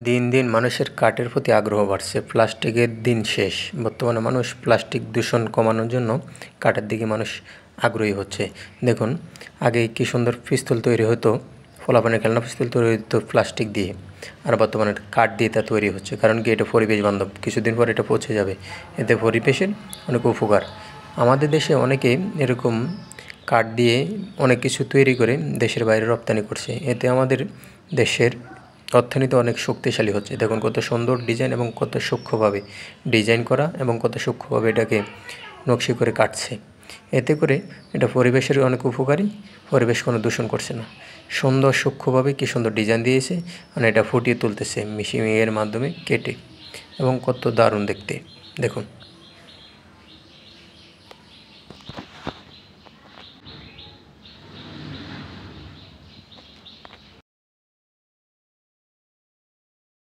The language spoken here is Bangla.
দিন দিন মানুষের কাঠের প্রতি আগ্রহ বাড়ছে। প্লাস্টিকের দিন শেষ। বর্তমানে মানুষ প্লাস্টিক দূষণ কমানোর জন্য কাঠের দিকে মানুষ আগ্রহী হচ্ছে। দেখুন, আগে কী সুন্দর পিস্তল তৈরি হতো, পোলাপানের খেলনা পিস্তল তৈরি হতো প্লাস্টিক দিয়ে, আর বর্তমানে কাঠ দিয়ে তা তৈরি হচ্ছে। কারণ কি, এটা পরিবেশ বান্ধব, কিছুদিন পর এটা পচে যাবে, এতে পরিবেশের অনেক উপকার। আমাদের দেশে অনেকে এরকম কাঠ দিয়ে অনেক কিছু তৈরি করে দেশের বাইরে রপ্তানি করছে। এতে আমাদের দেশের অর্থনীতি অনেক শক্তিশালী হচ্ছে। দেখুন কত সুন্দর ডিজাইন এবং কত সূক্ষ্মভাবে ডিজাইন করা এবং কত সূক্ষ্মভাবে এটাকে নকশি করে কাটছে। এতে করে এটা পরিবেশের অনেক উপকারী, পরিবেশ কোনো দূষণ করছে না। সুন্দর সূক্ষ্মভাবে কী সুন্দর ডিজাইন দিয়েছে, মানে এটা ফুটিয়ে তুলতেছে মেশিনের মাধ্যমে কেটে, এবং কত দারুণ দেখতে দেখুন।